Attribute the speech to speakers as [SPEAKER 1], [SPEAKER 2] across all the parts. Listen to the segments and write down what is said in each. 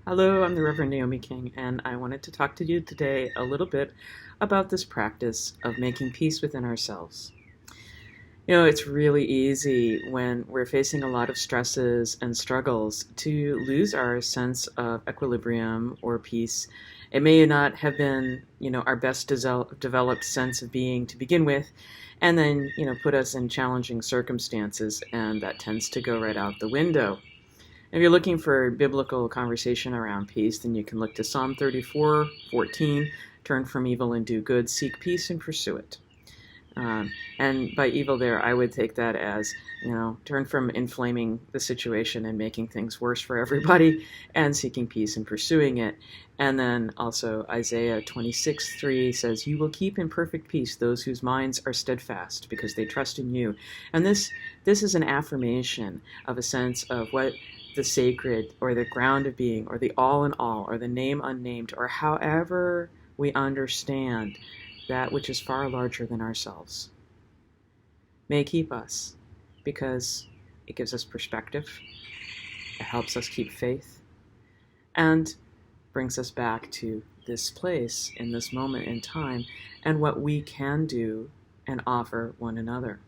[SPEAKER 1] Hello, I'm the Reverend Naomi King, and I wanted to talk to you today a little bit about this practice of making peace within ourselves. It's really easy when we're facing a lot of stresses and struggles to lose our sense of equilibrium or peace. It may not have been, our best developed sense of being to begin with, and then, put us in challenging circumstances, and that tends to go right out the window. If you're looking for biblical conversation around peace, then you can look to Psalm 34:14, turn from evil and do good, seek peace and pursue it. And by evil there, I would take that as, turn from inflaming the situation and making things worse for everybody and seeking peace and pursuing it. And then also Isaiah 26:3 says, you will keep in perfect peace those whose minds are steadfast because they trust in you. And this is an affirmation of a sense of what the sacred or the ground of being or the all in all or the name unnamed or however we understand that which is far larger than ourselves may keep us, because it gives us perspective, it helps us keep faith, and brings us back to this place in this moment in time and what we can do and offer one another.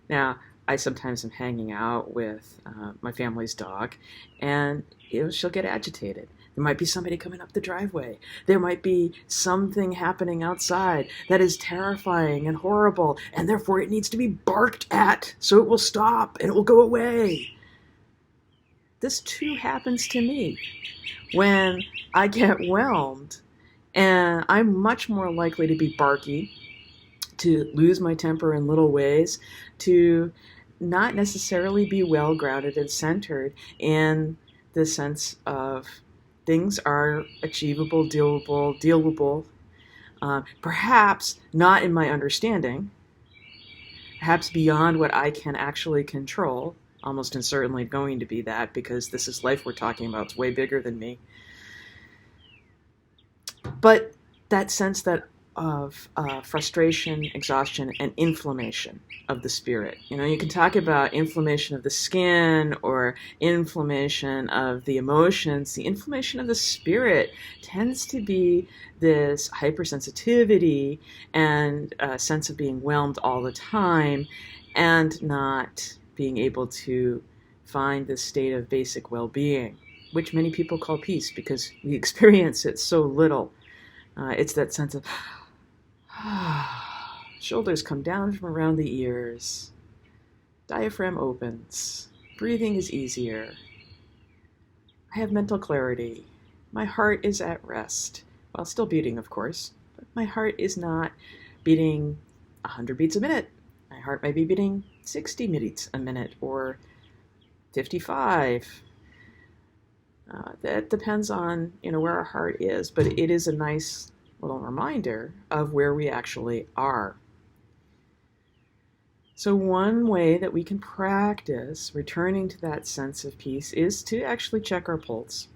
[SPEAKER 1] Now, I sometimes am hanging out with my family's dog, and she'll get agitated. There might be somebody coming up the driveway. There might be something happening outside that is terrifying and horrible, and therefore it needs to be barked at so it will stop and it will go away. This too happens to me when I get whelmed, and I'm much more likely to be barky, to lose my temper in little ways, to not necessarily be well grounded and centered in the sense of things are achievable, dealable, perhaps not in my understanding, perhaps beyond what I can actually control, almost and certainly going to be that, because this is life we're talking about. It's way bigger than me. But that sense that of frustration, exhaustion, and inflammation of the spirit. You can talk about inflammation of the skin or inflammation of the emotions. The inflammation of the spirit tends to be this hypersensitivity and a sense of being whelmed all the time and not being able to find this state of basic well-being, which many people call peace because we experience it so little. It's that sense of shoulders come down from around the ears, diaphragm opens, breathing is easier, I have mental clarity, my heart is at rest, while still beating, of course, but my heart is not beating 100 beats a minute. My heart might be beating 60 beats a minute or 55. That depends on where our heart is, but it is a nice little reminder of where we actually are. So one way that we can practice returning to that sense of peace is to actually check our pulse.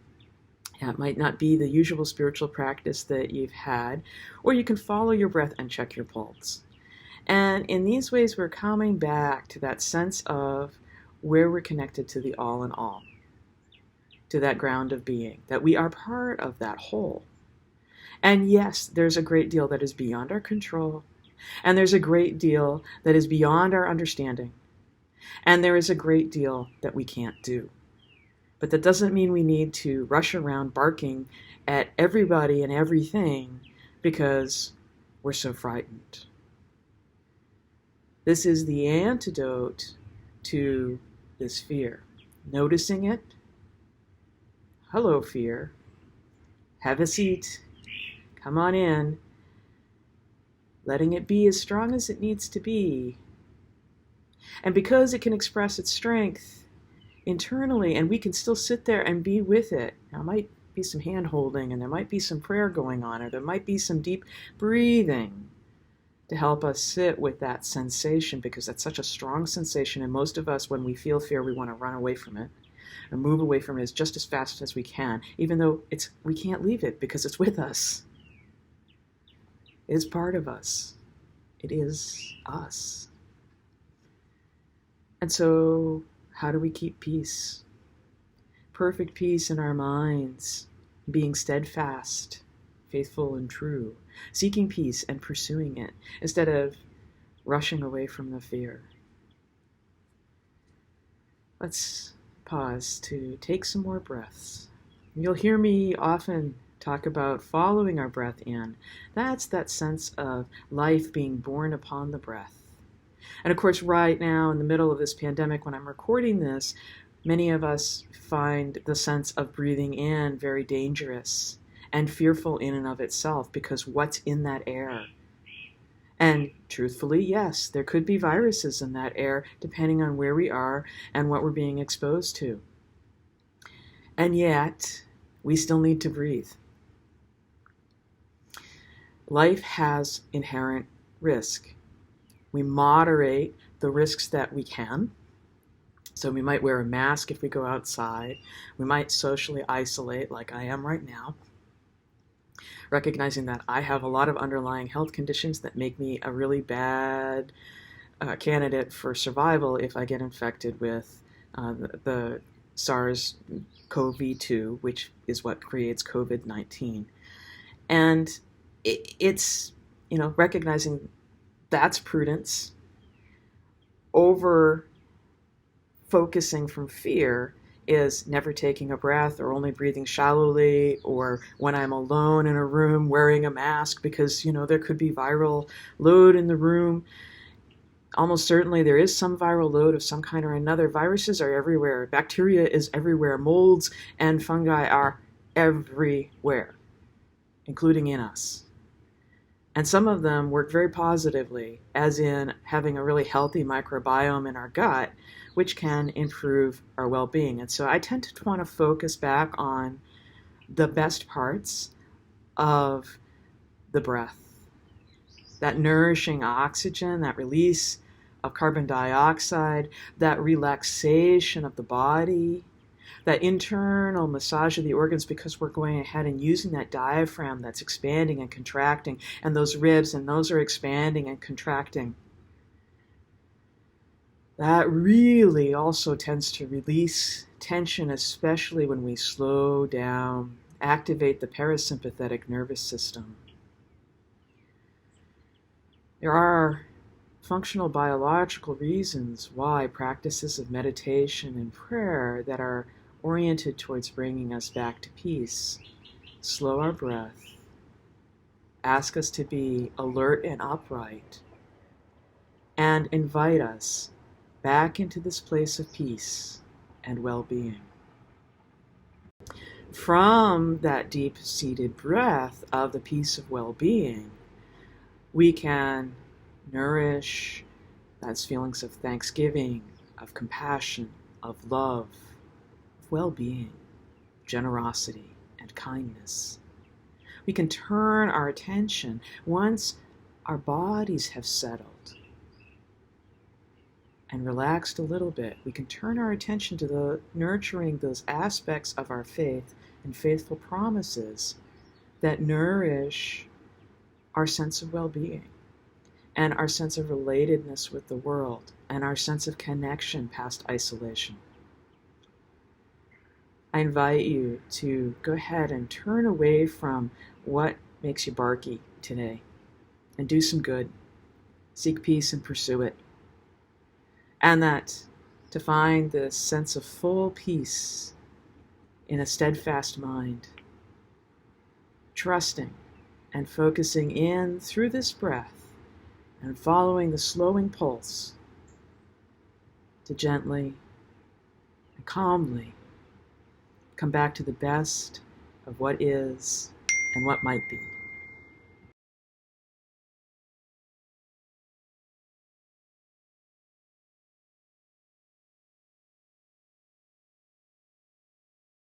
[SPEAKER 1] It might not be the usual spiritual practice that you've had, or you can follow your breath and check your pulse. And in these ways, we're coming back to that sense of where we're connected to the all in all, to that ground of being, that we are part of that whole. And yes, there's a great deal that is beyond our control, and there's a great deal that is beyond our understanding, and there is a great deal that we can't do. But that doesn't mean we need to rush around barking at everybody and everything because we're so frightened. This is the antidote to this fear. Noticing it. Hello, fear. Have a seat. Come on in. Letting it be as strong as it needs to be. And because it can express its strength internally, and we can still sit there and be with it. Now, there might be some hand holding, and there might be some prayer going on, or there might be some deep breathing to help us sit with that sensation, because that's such a strong sensation. And most of us, when we feel fear, we want to run away from it and move away from it as just as fast as we can, even though we can't leave it because it's with us. It is part of us. It is us. And so, how do we keep peace? perfect peace in our minds, being steadfast, faithful and true, seeking peace and pursuing it instead of rushing away from the fear. Let's pause to take some more breaths. You'll hear me often talk about following our breath in. That's that sense of life being born upon the breath. And of course, right now in the middle of this pandemic, when I'm recording this, many of us find the sense of breathing in very dangerous and fearful in and of itself, because what's in that air? And truthfully, yes, there could be viruses in that air depending on where we are and what we're being exposed to. And yet, we still need to breathe. Life has inherent risk. We moderate the risks that we can. So we might wear a mask if we go outside. We might socially isolate like I am right now, recognizing that I have a lot of underlying health conditions that make me a really bad candidate for survival if I get infected with the SARS-CoV-2, which is what creates COVID-19. And it's, recognizing that's prudence over focusing from fear is never taking a breath or only breathing shallowly, or when I'm alone in a room wearing a mask because, there could be viral load in the room. Almost certainly there is some viral load of some kind or another. Viruses are everywhere. Bacteria is everywhere. Molds and fungi are everywhere, including in us. And some of them work very positively, as in having a really healthy microbiome in our gut, which can improve our well-being. And so I tend to want to focus back on the best parts of the breath. That nourishing oxygen, that release of carbon dioxide, that relaxation of the body, that internal massage of the organs, because we're going ahead and using that diaphragm that's expanding and contracting, and those ribs, and those are expanding and contracting. That really also tends to release tension, especially when we slow down, activate the parasympathetic nervous system. There are functional biological reasons why practices of meditation and prayer that are oriented towards bringing us back to peace slow our breath, ask us to be alert and upright, and invite us back into this place of peace and well-being. From that deep-seated breath of the peace of well-being, we can nourish those feelings of thanksgiving, of compassion, of love, of well-being, generosity, and kindness. We can turn our attention, once our bodies have settled and relaxed a little bit, we can turn our attention to nurturing those aspects of our faith and faithful promises that nourish our sense of well-being and our sense of relatedness with the world and our sense of connection past isolation. I invite you to go ahead and turn away from what makes you barky today and do some good. Seek peace and pursue it. And that to find this sense of full peace in a steadfast mind, trusting and focusing in through this breath and following the slowing pulse to gently and calmly come back to the best of what is and what might be.